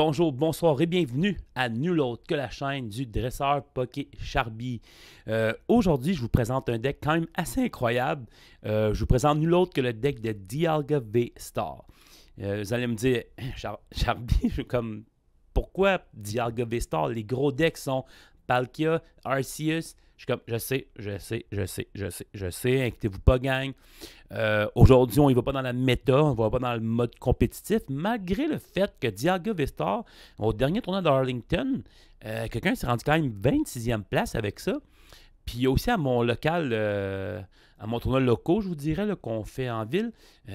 Bonjour, bonsoir et bienvenue à nul autre que la chaîne du dresseur Poké Charby. Aujourd'hui, je vous présente un deck quand même assez incroyable. Je vous présente nul autre que le deck de Dialga V-Star. Vous allez me dire, Charby, je suis comme, pourquoi Dialga V-Star? Les gros decks sont Palkia, Arceus. Je suis comme, je sais, inquiétez-vous pas, gang. Aujourd'hui, on ne va pas dans la méta, on ne va pas dans le mode compétitif, malgré le fait que Dialga V-Star, au dernier tournoi d'Arlington, quelqu'un s'est rendu quand même 26e place avec ça. Puis il y a aussi à mon local, à mon tournoi local, je vous dirais, qu'on fait en ville,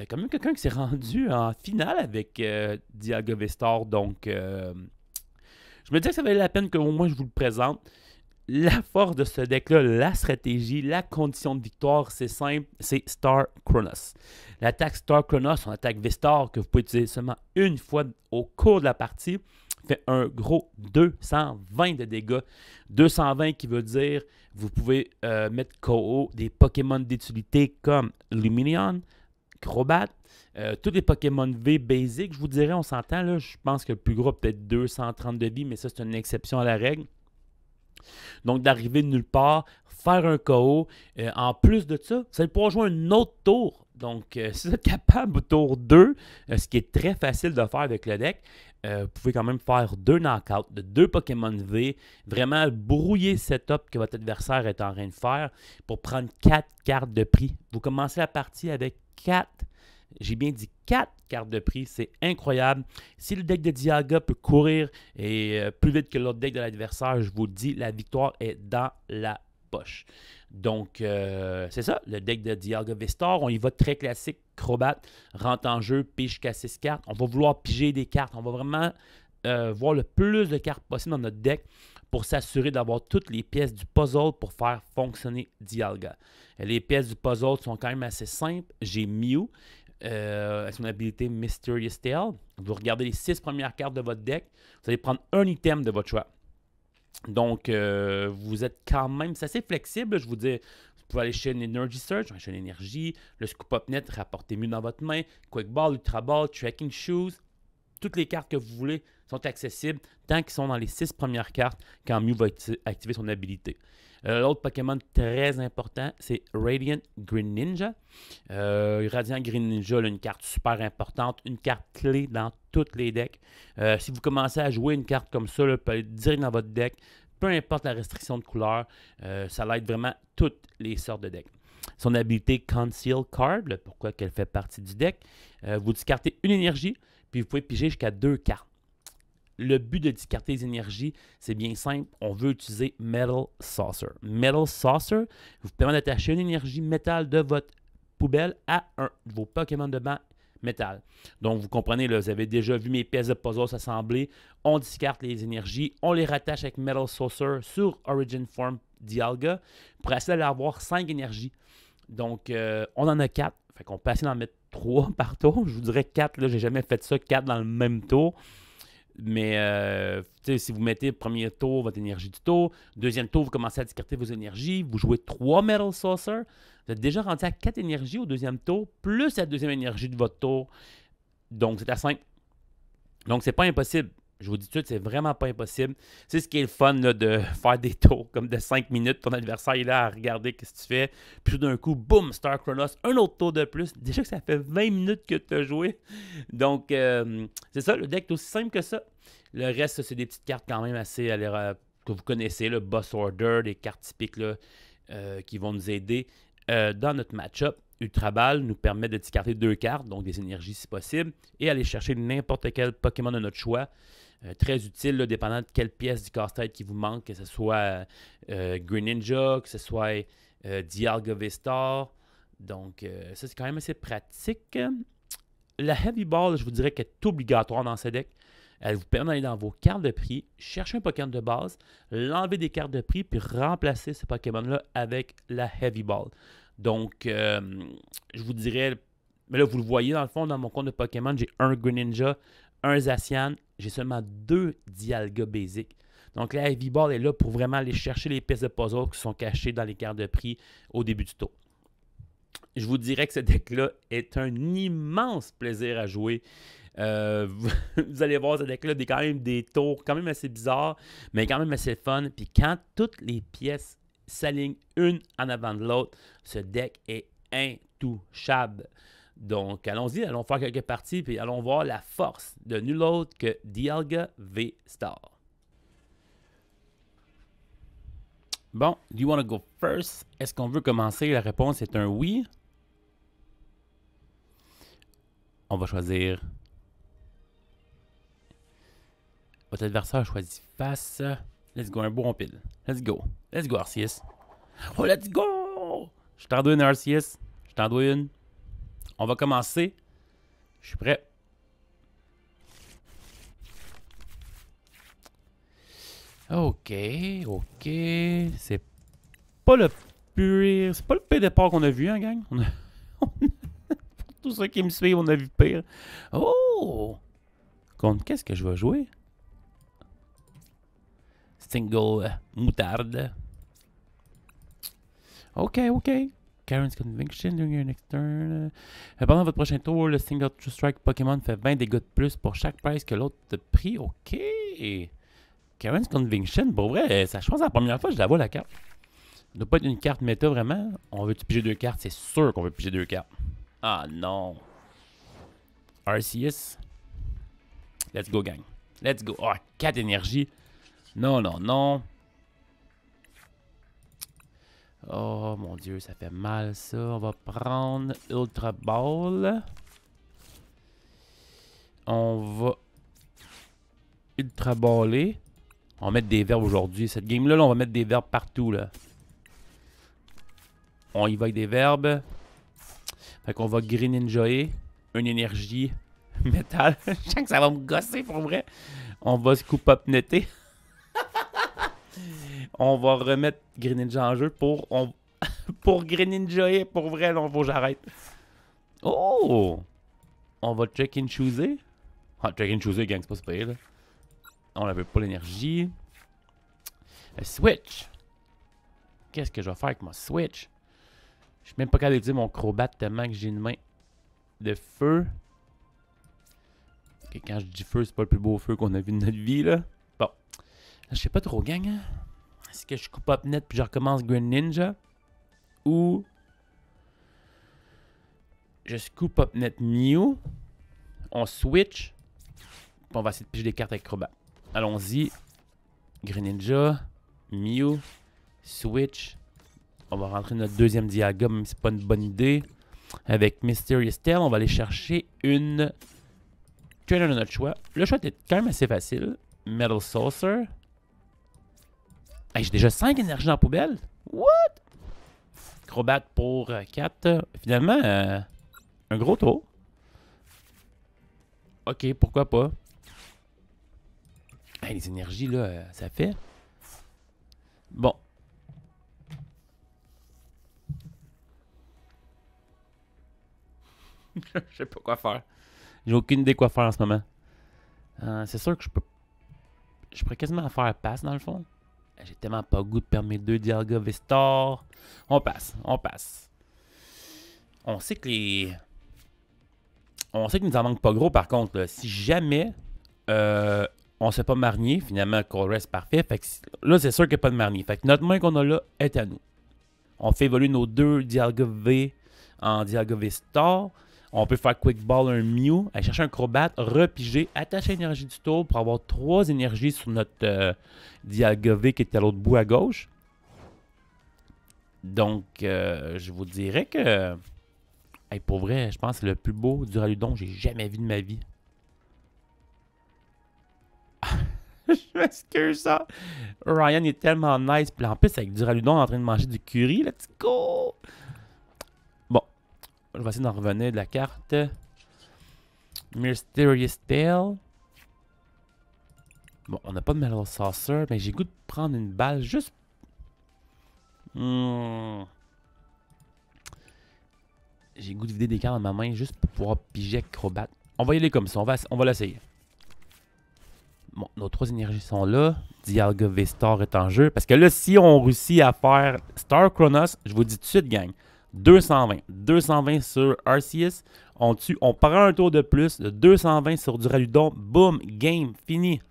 quand même quelqu'un qui s'est rendu en finale avec Dialga V-Star. Donc, je me disais que ça valait la peine qu'au moins je vous le présente. La force de ce deck-là, la stratégie, la condition de victoire, c'est simple, c'est Star Chronos. L'attaque Star Chronos, son attaque V-Star, que vous pouvez utiliser seulement une fois au cours de la partie, fait un gros 220 de dégâts. 220 qui veut dire vous pouvez mettre KO des Pokémon d'utilité comme Lumineon, Crobat, tous les Pokémon V basic, je vous dirais, on s'entend, là, je pense que le plus gros peut-être 230 de vie, mais ça c'est une exception à la règle. Donc, d'arriver de nulle part, faire un KO. En plus de ça, vous allez pouvoir jouer un autre tour. Donc, si vous êtes capable au tour 2, ce qui est très facile de faire avec le deck, vous pouvez quand même faire 2 knockouts de 2 Pokémon V. Vraiment brouiller le setup que votre adversaire est en train de faire pour prendre 4 cartes de prix. Vous commencez la partie avec 4. J'ai bien dit 4 cartes de prix, c'est incroyable. Si le deck de Dialga peut courir et plus vite que l'autre deck de l'adversaire, je vous le dis, la victoire est dans la poche. Donc, c'est ça, le deck de Dialga V-Star, on y va très classique. Crobat rentre en jeu, pige jusqu'à 6 cartes. On va vouloir piger des cartes. On va vraiment voir le plus de cartes possible dans notre deck pour s'assurer d'avoir toutes les pièces du puzzle pour faire fonctionner Dialga. Les pièces du puzzle sont quand même assez simples. J'ai Mew. Son habilité Mysterious Tale. Vous regardez les 6 premières cartes de votre deck. Vous allez prendre un item de votre choix. Donc, vous êtes quand même, c'est assez flexible. Je vous dis, vous pouvez aller chez une Energy Search, chez une énergie, le Scoop Up Net, rapportez mieux dans votre main, Quick Ball, Ultra Ball, Tracking Shoes. Toutes les cartes que vous voulez sont accessibles tant qu'ils sont dans les 6 premières cartes quand Mew va activer son habilité. L'autre Pokémon très important, c'est Radiant Greninja. Radiant Greninja, une carte super importante, une carte clé dans tous les decks. Si vous commencez à jouer une carte comme ça, là, peut aller direct dans votre deck, peu importe la restriction de couleur, ça l'aide vraiment toutes les sortes de decks. Son habilité Conceal Card, pourquoi qu'elle fait partie du deck, vous discartez une énergie, puis vous pouvez piger jusqu'à 2 cartes. Le but de discarter les énergies, c'est bien simple. On veut utiliser Metal Saucer. Metal Saucer vous permet d'attacher une énergie métal de votre poubelle à un de vos Pokémon de banc métal. Donc, vous comprenez, là, vous avez déjà vu mes pièces de puzzle s'assembler. On discarte les énergies, on les rattache avec Metal Saucer sur Origin Form Dialga pour essayer d'aller avoir 5 énergies. Donc, on en a 4. Fait qu'on peut essayer d'en mettre 3 par tour. Je vous dirais 4, là, j'ai jamais fait ça, 4 dans le même tour. Mais si vous mettez premier tour votre énergie du tour, deuxième tour, vous commencez à discarter vos énergies, vous jouez 3 Metal Saucer, vous êtes déjà rendu à 4 énergies au deuxième tour, plus la deuxième énergie de votre tour. Donc, c'est à 5. Donc, c'est pas impossible. Je vous dis tout de suite, c'est vraiment pas impossible. C'est ce qui est le fun là, de faire des tours comme de 5 minutes. Ton adversaire est là à regarder ce que tu fais. Puis tout d'un coup, boum, Star Chronos, un autre tour de plus. Déjà que ça fait 20 minutes que tu as joué. Donc, c'est ça, le deck est aussi simple que ça. Le reste, c'est des petites cartes quand même assez que vous connaissez, le Boss Order, des cartes typiques là, qui vont nous aider dans notre match-up. Ultra Ball nous permet de discarter 2 cartes, donc des énergies si possible, et aller chercher n'importe quel Pokémon de notre choix. Très utile, là, dépendant de quelle pièce du casse-tête qui vous manque, que ce soit Greninja, que ce soit Dialga V-Star. Donc, ça, c'est quand même assez pratique. La Heavy Ball, je vous dirais qu'elle est obligatoire dans ce deck. Elle vous permet d'aller dans vos cartes de prix, chercher un Pokémon de base, l'enlever des cartes de prix, puis remplacer ce Pokémon-là avec la Heavy Ball. Donc, je vous dirais, mais là, vous le voyez dans le fond, dans mon compte de Pokémon, j'ai un Greninja, un Zacian, j'ai seulement 2 Dialga Basic. Donc, la Heavy Ball est là pour vraiment aller chercher les pièces de puzzle qui sont cachées dans les cartes de prix au début du tour. Je vous dirais que ce deck-là est un immense plaisir à jouer. Vous allez voir, ce deck-là, quand même des tours quand même assez bizarres, mais quand même assez fun. Puis quand toutes les pièces s'alignent une en avant de l'autre, ce deck est intouchable. Donc, allons-y, allons faire quelques parties, puis allons voir la force de nul autre que Dialga V-Star. Bon, do you want to go first? Est-ce qu'on veut commencer? La réponse est un oui. On va choisir. Votre adversaire choisit face. Let's go, un bon pile. Let's go. Let's go, Arceus. Oh, let's go! Je t'en dois une, Arceus. Je t'en dois une. On va commencer. Je suis prêt. OK, OK. C'est pas le pire. C'est pas le pire départ qu'on a vu, hein, gang? Pour tous ceux qui me suivent, on a vu pire. Oh! Contre qu'est-ce que je vais jouer? Single moutarde. OK, OK. Karen's Conviction during your next turn. Pendant votre prochain tour, le Single True Strike Pokémon fait 20 dégâts de plus pour chaque prize que l'autre a pris. OK. Karen's Conviction, pour vrai, ça, je pense que c'est la première fois que je la vois la carte. Ça doit pas être une carte méta vraiment. On veut-tu piger 2 cartes? C'est sûr qu'on veut piger 2 cartes. Ah non. Arceus. Let's go, gang. Let's go. Oh, 4 énergies. Non, non, non. Oh mon Dieu, ça fait mal ça. On va prendre Ultra Ball. On va Ultra Baller. On va mettre des verbes aujourd'hui. Cette game-là, on va mettre des verbes partout, là. On y va avec des verbes. Fait qu'on va Greninjaer. Une énergie. Métal. Je sens que ça va me gosser pour vrai. On va Scoop Up Netter. On va remettre Greninja en jeu pour... pour Greninjaer. Pour vrai, non, faut que j'arrête. Oh! On va check and chooser. Ah, check and chooser, gang, c'est pas super, là. On n'avait pas l'énergie. Switch. Qu'est-ce que je vais faire avec ma Switch? Je suis même pas capable de dire mon Crobat tellement que j'ai une main de feu. Okay, quand je dis feu, c'est pas le plus beau feu qu'on a vu de notre vie, là. Bon. Là, je sais pas trop, gang. Hein? Est-ce que je coupe up net puis je recommence Greninja? Ou je scoop up net Mew. On switch. Puis on va essayer de piger des cartes avec Crobat. Allons-y. Greninja. Mew. Switch. On va rentrer notre deuxième Dialga, même si c'est pas une bonne idée. Avec Mysterious Tail, on va aller chercher une trainer de notre choix. Le choix est quand même assez facile. Metal Saucer. Hey, j'ai déjà 5 énergies dans la poubelle. What? Crobat pour 4. Finalement, un gros tour. Ok, pourquoi pas. Hey, les énergies, là, ça fait. Bon. Je sais pas quoi faire. J'ai aucune idée quoi faire en ce moment. C'est sûr que je peux... Je pourrais quasiment faire passe dans le fond. J'ai tellement pas goût de perdre mes 2 Dialga V-Star. On passe, on passe. On sait que les... On sait qu'il nous en manque pas gros par contre. Là. Si jamais on ne s'est pas marnier, finalement, Cold Rest parfait. Fait que là, c'est sûr qu'il n'y a pas de marnier. Fait que notre main qu'on a là est à nous. On fait évoluer nos 2 Dialga V en Dialga V-Star. On peut faire Quick Ball un Mew, aller chercher un Crobat, repiger, attacher l'énergie du tour pour avoir 3 énergies sur notre Dialga V qui est à l'autre bout à gauche. Donc, je vous dirais que... Hey, pour vrai, je pense que c'est le plus beau Duraludon que j'ai jamais vu de ma vie. Je m'excuse ça. Ryan est tellement nice. Puis en plus, avec Duraludon en train de manger du curry. Let's go! Bon. Je vais essayer d'en revenir de la carte. Mysterious Tail. Bon, on n'a pas de Metal Saucer, mais j'ai goût de prendre une balle juste... J'ai goût de vider des cartes dans ma main juste pour pouvoir piger avec Crobat. On va y aller comme ça, on va l'essayer. Bon, nos 3 énergies sont là. Dialga V-Star est en jeu. Parce que là, si on réussit à faire Star Chronos, je vous dis tout de suite, gang, 220. 220 sur Arceus. On tue, on prend un tour de plus, de 220 sur du Raludon. Boum, game, fini.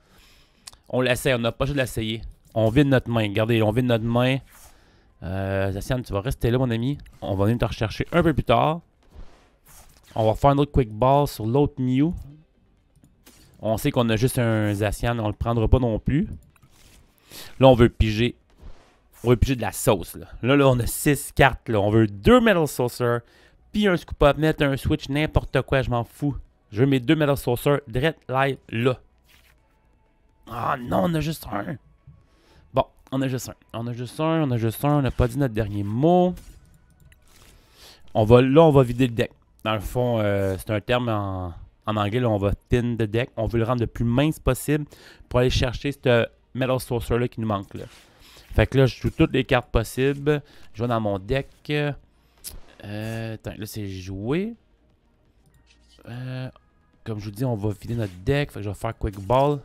On l'essaie, on n'a pas juste de l'essayer. On vide notre main, regardez, on vide notre main. Zacian, tu vas rester là, mon ami. On va venir te rechercher un peu plus tard. On va faire un autre quick ball sur l'autre Mew. On sait qu'on a juste un Zacian, on le prendra pas non plus. Là, on veut piger. On veut piger de la sauce. Là, on a 6 cartes. Là. On veut 2 Metal Saucer. Puis un Scoop Up Net, un Switch, n'importe quoi, je m'en fous. Je veux mes 2 Metal Saucer direct live là. Ah non, on a juste un. Bon, on a juste un. On a juste un, on a juste un. On n'a pas dit notre dernier mot. On va vider le deck. Dans le fond, c'est un terme en anglais. Là, on va thin the deck. On veut le rendre le plus mince possible pour aller chercher ce Metal Saucer là qui nous manque là. Fait que là, je joue toutes les cartes possibles. Je vais dans mon deck. Attends, là, c'est joué. Comme je vous dis, on va vider notre deck. Fait que je vais faire Quick Ball.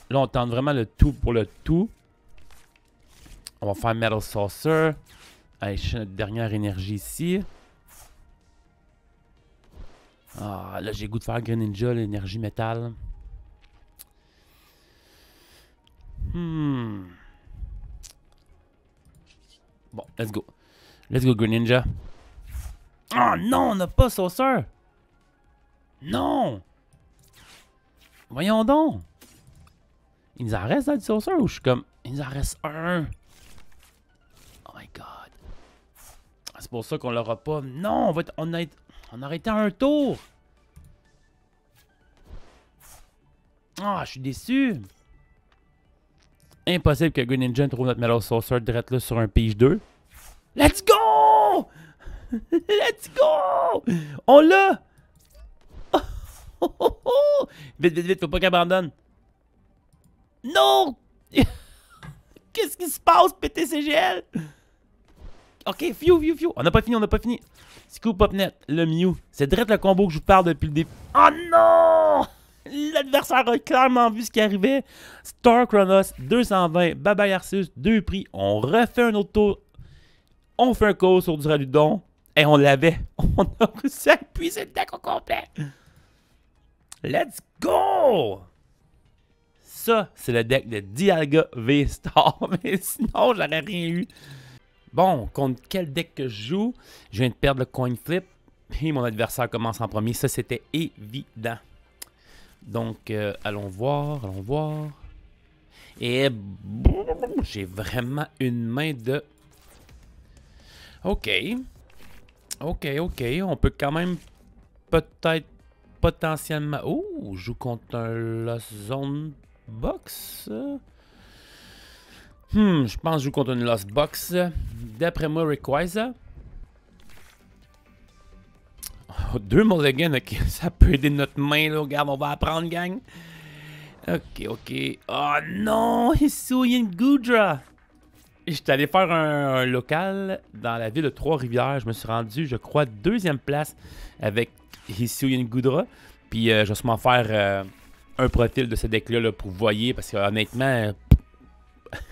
Là, on tente vraiment le tout pour le tout. On va faire Metal Saucer. Allez, chercher notre dernière énergie ici. Ah, là, j'ai le goût de faire Greninja, l'énergie métal. Bon, let's go. Let's go, Greninja. Oh non, on n'a pas Saucer. Non. Voyons donc. Il nous en reste là du Saucer ou je suis comme... Il nous en reste un. Oh my god. C'est pour ça qu'on l'aura pas. Non, on a été à un tour. Ah, je suis déçu. Impossible que Greninja trouve notre Metal Saucer direct là sur un pige 2. Let's go! Let's go! On l'a! Vite, vite, vite, faut pas qu'elle abandonne. Non! Qu'est-ce qui se passe, PTCGL? Ok, fiu. On n'a pas fini. Scoop Up Net, le Mew. C'est direct le combo que je vous parle depuis le début. Oh non! L'adversaire a clairement vu ce qui arrivait. Star Chronos, 220. Bye bye Arceus, 2 prix. On refait un autre tour. On fait un call sur du Raludon. Et on l'avait. On a réussi à épuiser le deck au complet. Let's go! Ça, c'est le deck de Dialga V-Star. Mais sinon, j'aurais rien eu. Bon, contre quel deck que je joue? Je viens de perdre le coin flip. Et mon adversaire commence en premier. Ça, c'était évident. Donc, allons voir. Et j'ai vraiment une main de... Ok. On peut quand même peut-être potentiellement... Oh, je joue contre un Lost Zone Box. Je pense que je joue contre une Lost Box. D'après moi, Rayquaza. Oh, 2 mulligans, ok. Ça peut aider notre main, là. Regarde, on va apprendre, gang. Ok. Oh non, Hisuian Goodra. J'étais allé faire un local dans la ville de Trois-Rivières. Je me suis rendu, je crois, 2e place avec Hisuian Goodra. Puis je vais sûrement faire un profil de ce deck-là là, pour vous voyez. Parce que honnêtement,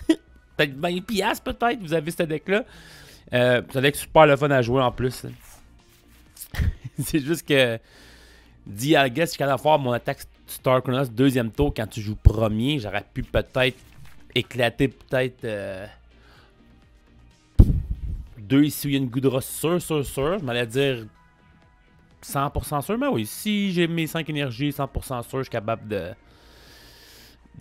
peut-être 20$ peut-être, vous avez ce deck-là. C'est un deck super le fun à jouer en plus. C'est juste que Dialga, si je suis capable de faire mon attaque Star Chronos 2e tour quand tu joues premier, j'aurais pu peut-être éclater peut-être 2 ici, il y a une Goodra sûr. Je m'allais dire 100% sûr, mais oui, si j'ai mes 5 énergies, 100% sûr, je suis capable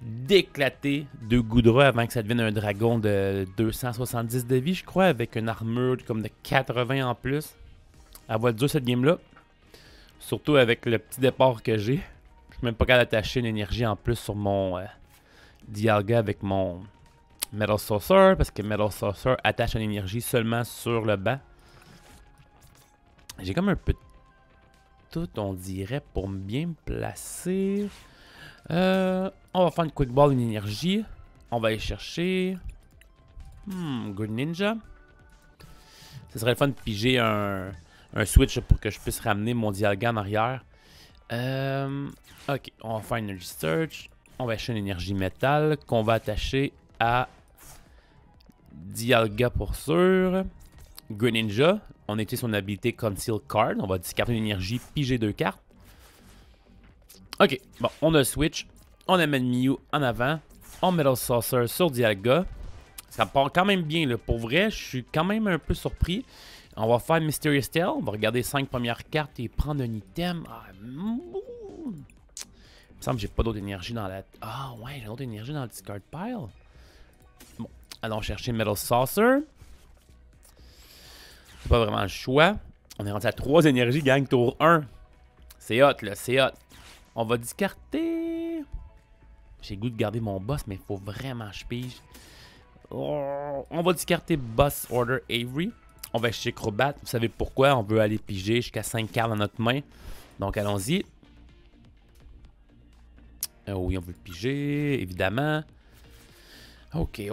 d'éclater 2 Goodra avant que ça devienne un dragon de 270 de vie, je crois, avec une armure comme de 80 en plus. Elle va être dure cette game-là. Surtout avec le petit départ que j'ai. Je suis même pas capable d'attacher une énergie en plus sur mon Dialga avec mon Metal Saucer. Parce que Metal Saucer attache une énergie seulement sur le banc. J'ai comme un peu de tout, on dirait, pour bien me placer. On va faire une Quick Ball, une énergie. On va aller chercher... Greninja. Ce serait le fun de piger un switch pour que je puisse ramener mon Dialga en arrière. Ok, on va faire une Energy Search. On va acheter une énergie métal qu'on va attacher à Dialga pour sûr. Greninja. On était sur une habilité Conceal Card. On va discarter une énergie, piger 2 cartes. Ok, bon, on a switch. On amène Mew en avant. On Metal Saucer sur Dialga. Ça part quand même bien, là. Pour vrai, je suis quand même un peu surpris. On va faire Mysterious Tail. On va regarder 5 premières cartes et prendre un item. Ah, il me semble que j'ai pas d'autre énergie dans la... Ah ouais, j'ai d'autre énergie dans le discard pile. Bon, allons chercher Metal Saucer. C'est pas vraiment le choix. On est rendu à 3 énergies, gang, tour 1. C'est hot, là, c'est hot. On va discarter... J'ai le goût de garder mon boss, mais il faut vraiment que je pige. Oh, on va discarter Boss Order Avery. On va acheter Crobat. Vous savez pourquoi? On veut aller piger jusqu'à 5 cartes dans notre main. Donc allons-y. Oui, on veut piger, évidemment. Ok. J'ai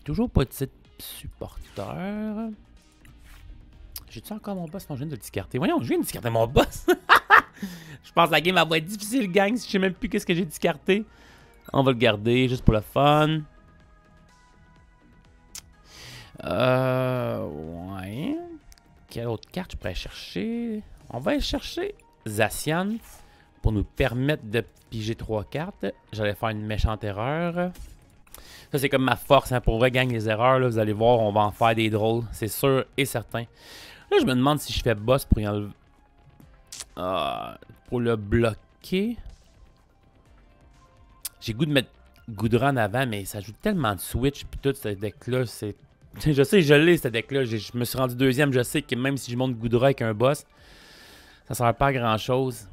toujours pas de titre supporter. J'ai-tu encore mon boss? Non, je viens de le discarter. Voyons, je viens de discarter mon boss. Je pense que la game va être difficile, gang, si je sais même plus qu'est-ce que j'ai discarté. On va le garder, juste pour le fun. Ouais. Quelle autre carte je pourrais chercher? On va aller chercher Zacian pour nous permettre de piger 3 cartes. J'allais faire une méchante erreur. Ça, c'est comme ma force, hein. Pour vrai, gang, les erreurs, là, vous allez voir, on va en faire des drôles. C'est sûr et certain. Là, je me demande si je fais boss pour y enlever... pour le bloquer. J'ai goût de mettre Goodra en avant, mais ça joue tellement de switch. Puis tout, ce deck-là, c'est... Je sais, je l'ai, ce deck-là. Je me suis rendu deuxième. Je sais que même si je monte Goodra avec un boss, ça sert pas à grand-chose.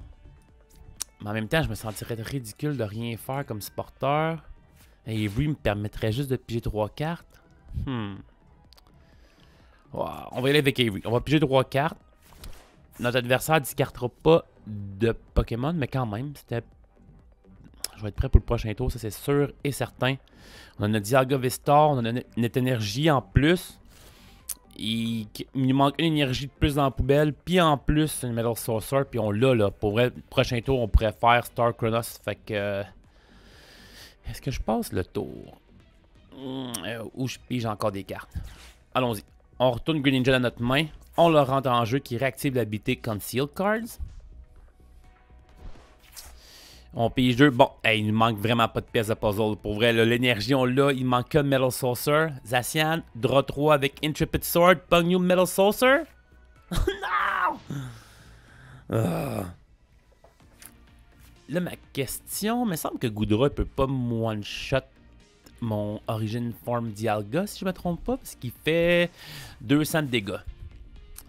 Mais en même temps, je me sentirais ridicule de rien faire comme supporter. Et Avery me permettrait juste de piger 3 cartes. Wow, on va y aller avec Avery. On va piger 3 cartes. Notre adversaire ne discartera pas de Pokémon, mais quand même, c'était... Je vais être prêt pour le prochain tour, ça c'est sûr et certain. On a notre Dialga Vistar, on a notre énergie en plus. Il nous manque une énergie de plus dans la poubelle, puis en plus une Metal Saucer, puis on l'a là. Pour vrai, le prochain tour, on pourrait faire Star Chronos. Fait que... Est-ce que je passe le tour? Où je pige encore des cartes? Allons-y. On retourne Greninja dans notre main. On le rentre en jeu qui réactive l'habilité Conceal Cards. On pige 2. Bon, hey, il nous manque vraiment pas de pièces de puzzle. Pour vrai, l'énergie, on l'a. Il manque que de Metal Saucer. Zacian, draw 3 avec Intrepid Sword. Pugnew Metal Saucer. Non! Là, ma question, il me semble que Goodra peut pas one-shot mon Origin Form Dialga, si je me trompe pas, parce qu'il fait 200 de dégâts.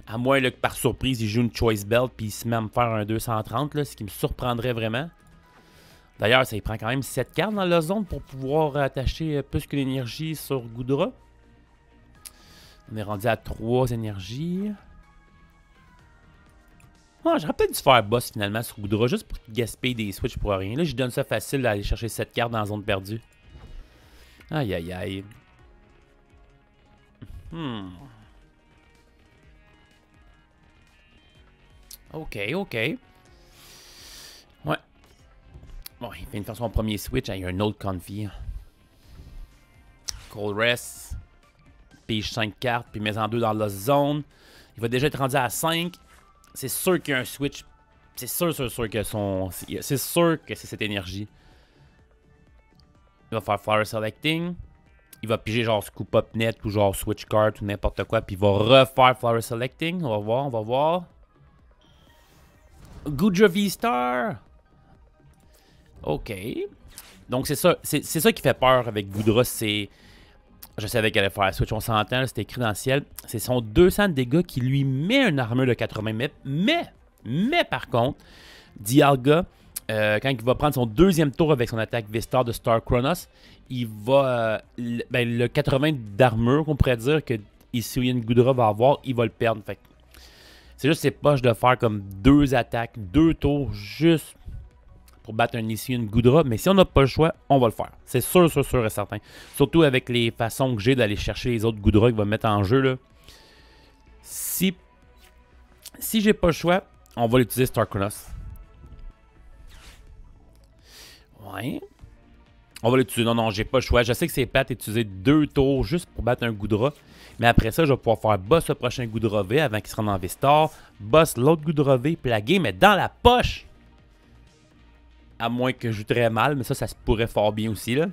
À moins là, que par surprise, il joue une Choice Belt puis il se met à me faire un 230, là, ce qui me surprendrait vraiment. D'ailleurs, ça il prend quand même 7 cartes dans la zone pour pouvoir attacher plus que l'énergie sur Goodra. On est rendu à 3 énergies. J'aurais peut-être dû faire boss finalement sur Goodra juste pour gaspiller des switches pour rien. Là, je donne ça facile d'aller chercher 7 cartes dans la zone perdue. Aïe aïe aïe. Ok. Ouais. Bon, il vient de faire son premier switch. Il y a un autre config. Cold Rest. Pige 5 cartes, puis met en 2 dans la zone. Il va déjà être rendu à 5. C'est sûr qu'il y a un switch. C'est sûr que son... C'est sûr que c'est cette énergie. Il va faire Flower Selecting. Il va piger genre Scoop Up Net ou genre Switch Card ou n'importe quoi. Puis il va refaire Flower Selecting. On va voir. Goodra V-Star. Ok. Donc c'est ça. C'est ça qui fait peur avec Goodra. C'est... Je savais qu'elle allait faire la Switch. On s'entend. C'était écrit dans le ciel. C'est son 200 de dégâts qui lui met une armure de 80 mètres. Mais par contre, Dialga... quand il va prendre son deuxième tour avec son attaque Vistar de Star Chronos, il va... le 80 d'armure, qu'on pourrait dire que Hisuian Goodra va avoir, il va le perdre. Fait c'est juste ses poches de faire comme 2 attaques, 2 tours, juste pour battre un Hisuian Goodra. Mais si on n'a pas le choix, on va le faire. C'est sûr et certain. Surtout avec les façons que j'ai d'aller chercher les autres Goodra qu'il va mettre en jeu. Là. Si j'ai pas le choix, on va l'utiliser Star Chronos. Ouais. On va l'utiliser. Non, non, j'ai pas le choix. Je sais que c'est plate d'utiliser 2 tours juste pour battre un Goodra. Mais après ça, je vais pouvoir faire boss le prochain Goodra V avant qu'il se rende en V-Star. Boss l'autre Goodra V. Puis la game est dans la poche. À moins que je joue très mal. Mais ça se pourrait fort bien aussi, là.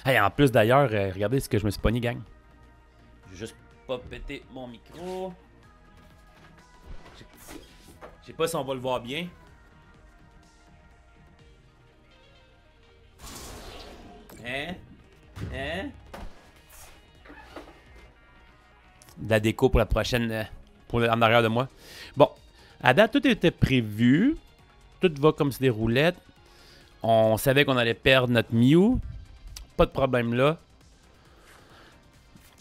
Hey, en plus, d'ailleurs, regardez ce que je me suis pogné, gang. J'ai juste pas pété mon micro. Je sais pas si on va le voir bien. Hein? Hein? De la déco pour la prochaine... en arrière de moi. Bon. À date, tout était prévu. Tout va comme c'est des roulettes. On savait qu'on allait perdre notre Mew. Pas de problème là.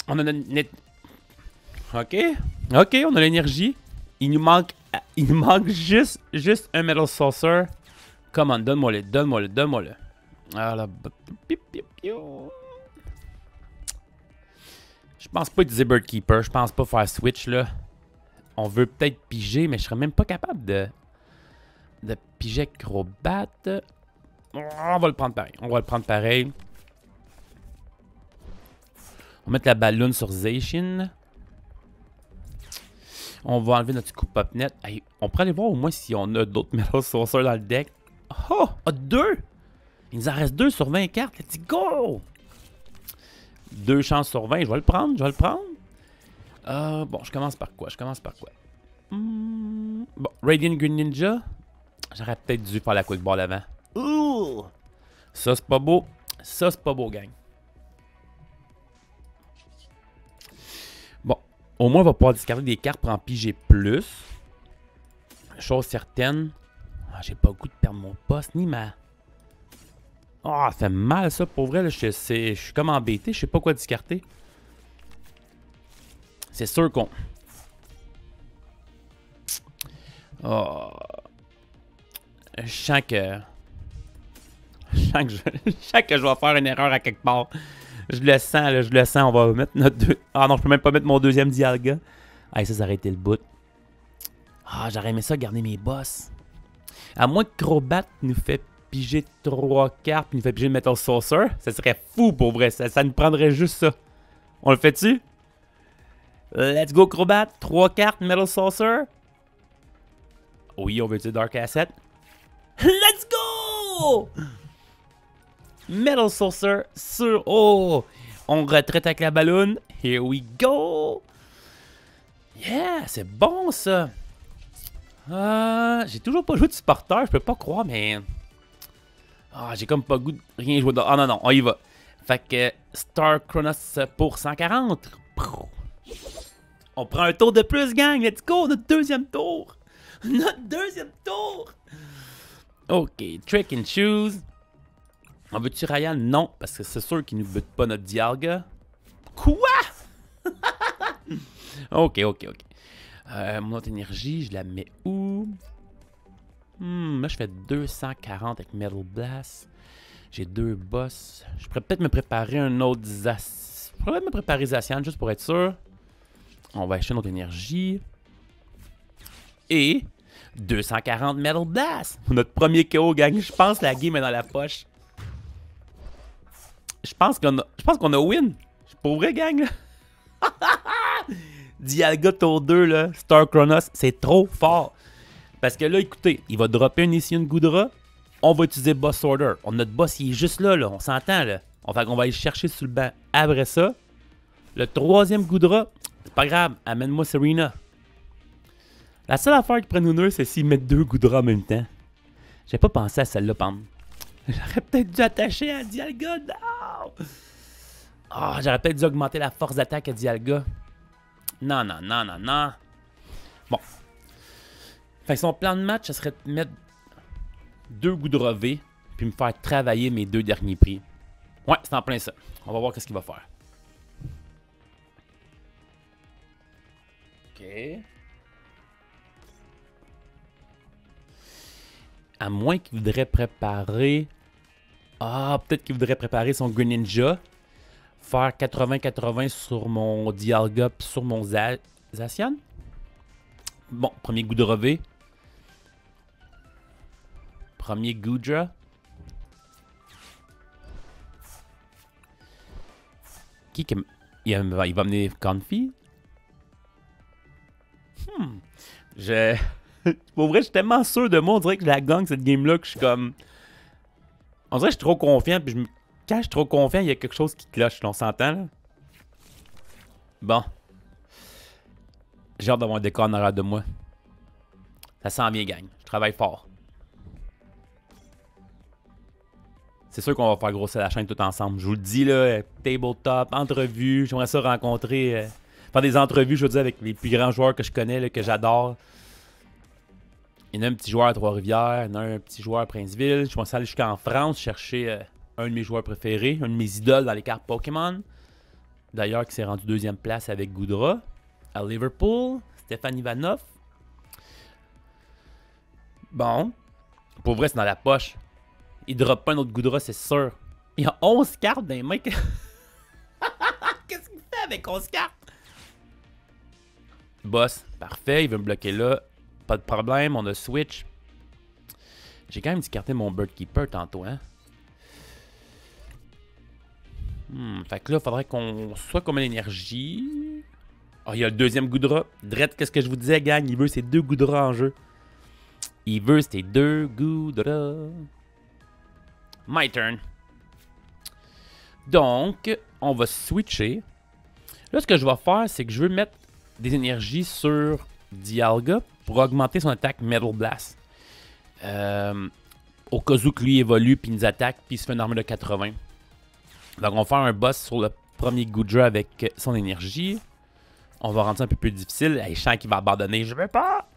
On a notre... OK. OK, on a l'énergie. Il nous manque juste un Metal Saucer. Come on, donne-moi-le, donne-moi-le, donne-moi-le. Ah là... Je pense pas utiliser Bird Keeper. Je pense pas faire switch là. On veut peut-être piger, mais je serais même pas capable de piger Crobat. On va le prendre pareil. On va le prendre pareil. On va mettre la balloon sur Zacian. On va enlever notre coup pop net. Hey, on pourrait aller voir au moins si on a d'autres Metal Saucer dans le deck. Oh! 2! Il nous en reste 2 sur 20 cartes. Let's go! 2 chances sur 20. Je vais le prendre. Je vais le prendre. Bon, je commence par quoi? Bon, Radiant Green Ninja. J'aurais peut-être dû faire la quick ball avant. Ouh! Ça, c'est pas beau. Ça, c'est pas beau, gang. Bon, au moins, on va pouvoir discarder des cartes pour en piger plus. Chose certaine. Ah, j'ai pas le goût de perdre mon poste, ni ma... Ah, ça fait mal, ça. Pour vrai, là, je suis comme embêté. Je sais pas quoi discarter. C'est sûr qu'on... Oh... Je sens que je vais faire une erreur à quelque part. Je le sens, là, je le sens. On va mettre notre deux... Ah non, je peux même pas mettre mon deuxième Dialga. Ah, ça aurait été le bout. Ah, j'aurais aimé ça garder mes boss. À moins que Crobat nous fait piger 3 cartes puis nous fait piger le Metal Saucer, ça serait fou pour vrai. Ça nous prendrait juste ça. On le fait-tu? Let's go, Crobat. 3 cartes, Metal Saucer. Oui, on veut utiliser Dark Asset. Let's go! Metal Saucer sur... Oh! On retraite avec la balloune. Here we go! Yeah! C'est bon, ça! J'ai toujours pas joué de supporter, je peux pas croire, mais... Ah, j'ai comme pas goût de rien jouer de... Ah non, non, on y va. Fait que Star Chronos pour 140. On prend un tour de plus, gang! Let's go! Notre deuxième tour! Notre deuxième tour! Ok, Trick and Choose. On veut-tu Ryan? Non, parce que c'est sûr qu'il nous bute pas notre Dialga. Quoi? Ok. Mon autre énergie, je la mets où? Là, je fais 240 avec Metal Blast. J'ai 2 boss. Je pourrais peut-être me préparer un autre Zacian. Je pourrais me préparer Zacian juste pour être sûr. On va acheter notre énergie. Et 240 Metal Blast. Notre premier KO, gang. Je pense que la game est dans la poche. Je pense qu'on a win. Pour vrai, gang. Dialga tour 2, là. Star Chronos, c'est trop fort. Parce que là, écoutez, il va dropper un Isshian Goodra. On va utiliser Boss Order. Notre boss, il est juste là, là. On s'entend, là. On va aller le chercher sur le banc. Après ça, le 3e Goodra, c'est pas grave. Amène-moi Serena. La seule affaire qui prend nous deux, c'est s'ils mettent 2 Goodra en même temps. J'ai pas pensé à celle-là, Pam. J'aurais peut-être dû attacher à Dialga. Non! Ah, j'aurais peut-être dû augmenter la force d'attaque à Dialga. Non. Bon. Fait que son plan de match, ce serait de mettre 2 Goodra V, puis me faire travailler mes 2 derniers prix. Ouais, c'est en plein ça. On va voir qu'est-ce qu'il va faire. Ok. À moins qu'il voudrait préparer... Ah, peut-être qu'il voudrait préparer son Green Ninja. Faire 80-80 sur mon Dialga puis sur mon Zacian. Bon, premier Goodra V. Premier Goodra. qui il va mener Confi? Pour vrai, je suis tellement sûr de moi. On dirait que je la gagne cette game-là que je suis comme. On dirait que je suis trop confiant. Puis quand je suis trop confiant, il y a quelque chose qui cloche. Là, on s'entend là? Bon. J'ai hâte d'avoir un décor en arrière de moi. Ça sent bien, gang. Je travaille fort. C'est sûr qu'on va faire grossir la chaîne tout ensemble. Je vous le dis, là, tabletop, entrevue. J'aimerais ça rencontrer, faire des entrevues, je veux dire, avec les plus grands joueurs que je connais, là, que j'adore. Il y en a un petit joueur à Trois-Rivières, il y en a un petit joueur à Princeville. Je pense aller jusqu'en France chercher un de mes joueurs préférés, un de mes idoles dans les cartes Pokémon. D'ailleurs, qui s'est rendu 2e place avec Goodra. À Liverpool, Stéphane Ivanov. Bon. Pour vrai, c'est dans la poche. Il drop pas un autre Goodra, c'est sûr. Il y a 11 cartes dans les mains. Qu'est-ce qu'il fait avec 11 cartes? Boss, parfait. Il veut me bloquer là. Pas de problème, on a switch. J'ai quand même discarté mon Birdkeeper tantôt, hein. Fait que là, il faudrait qu'on soit comme l'énergie. Oh, il y a le 2e Goodra. Drette, qu'est-ce que je vous disais, gang? Il veut ses 2 Goodra en jeu. Il veut ses 2 Goodra. My turn. Donc, on va switcher. Là, ce que je vais faire, c'est que je veux mettre des énergies sur Dialga pour augmenter son attaque Metal Blast. Au cas où que lui évolue, puis il nous attaque, puis il se fait une armure de 80. Donc, on va faire un boss sur le premier Goodra avec son énergie. On va rendre ça un peu plus difficile. Je sens qu'il va abandonner. Je veux pas!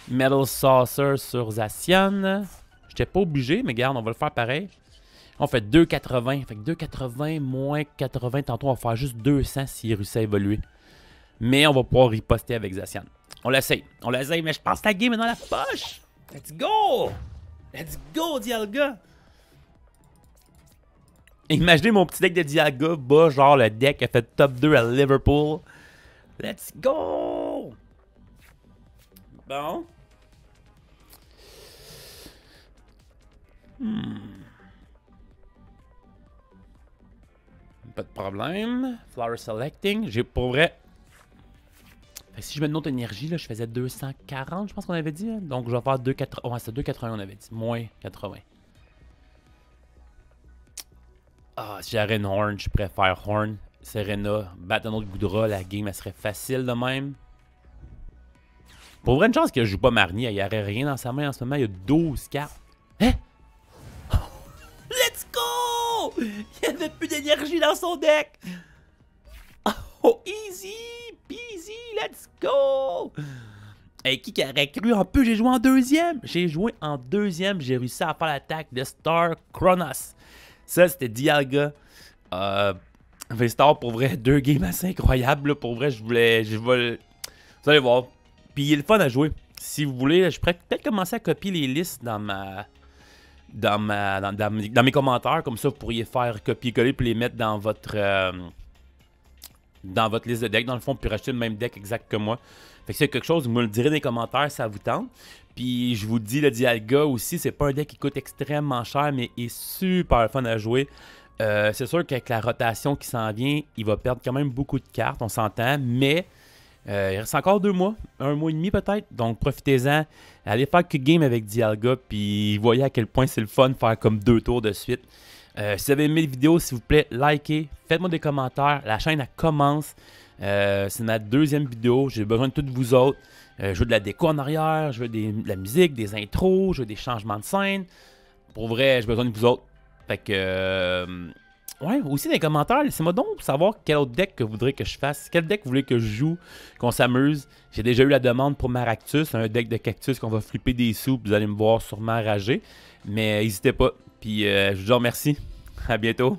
Metal Saucer sur Zacian. J'étais pas obligé, mais regarde, on va le faire pareil. On fait 2,80. Fait que 2,80 moins 80. Tantôt, on va faire juste 200 s'il réussit à évoluer. Mais on va pouvoir riposter avec Zacian. On l'essaye. On l'essaye, mais je pense que la game est dans la poche. Let's go! Let's go, Dialga! Imaginez mon petit deck de Dialga bas, genre le deck a fait top 2 à Liverpool. Let's go! Bon. Pas de problème. Flower Selecting. J'ai pour vrai. Fait que si je mets une autre énergie, là, je faisais 240, je pense qu'on avait dit. Hein? Donc je vais faire 2,80. Ouais, c'est 2,80 on avait dit. Moins 80. Ah, si j'avais une Horn, je préfère Horn. Serena, battre un autre Goodra, la game, elle serait facile de même. Pour vrai, une chance que je joue pas Marnie, il n'y aurait rien dans sa main en ce moment, il y a 12 cartes. Hein? Let's go! Il n'y avait plus d'énergie dans son deck! Oh, easy! Peasy! Let's go! Hey, qui aurait cru? En plus, j'ai joué en 2e. J'ai joué en 2e, j'ai réussi à faire l'attaque de Star Chronos. Ça, c'était Dialga. V-Star, pour vrai, 2 games assez incroyables. Là. Pour vrai, je voulais. Vous allez voir. Puis il est le fun à jouer. Si vous voulez, je pourrais peut-être commencer à copier les listes dans mes commentaires. Comme ça, vous pourriez faire copier-coller puis les mettre dans votre liste de deck. Dans le fond, puis racheter le même deck exact que moi. Fait que c'est quelque chose, vous me le direz dans les commentaires si ça vous tente. Puis je vous dis, le Dialga aussi, c'est pas un deck qui coûte extrêmement cher, mais est super fun à jouer. C'est sûr qu'avec la rotation qui s'en vient, il va perdre quand même beaucoup de cartes, on s'entend, mais il reste encore 2 mois, 1 mois et demi peut-être, donc profitez-en. Allez faire que game avec Dialga, puis voyez à quel point c'est le fun de faire comme 2 tours de suite. Si vous avez aimé la vidéo, s'il vous plaît, likez, faites-moi des commentaires, la chaîne elle commence. C'est ma 2e vidéo, j'ai besoin de toutes vous autres. Je veux de la déco en arrière, je veux de la musique, des intros, je veux des changements de scène. Pour vrai, j'ai besoin de vous autres. Fait que... ouais, aussi dans les commentaires, laissez-moi donc pour savoir quel autre deck que vous voudrez que je fasse. Quel deck vous voulez que je joue, qu'on s'amuse. J'ai déjà eu la demande pour Maractus, un deck de cactus qu'on va flipper des sous. Vous allez me voir sûrement rager. Mais n'hésitez pas. Puis je vous remercie. À bientôt.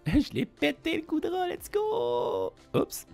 Je l'ai pété le Goodra, let's go! Oups!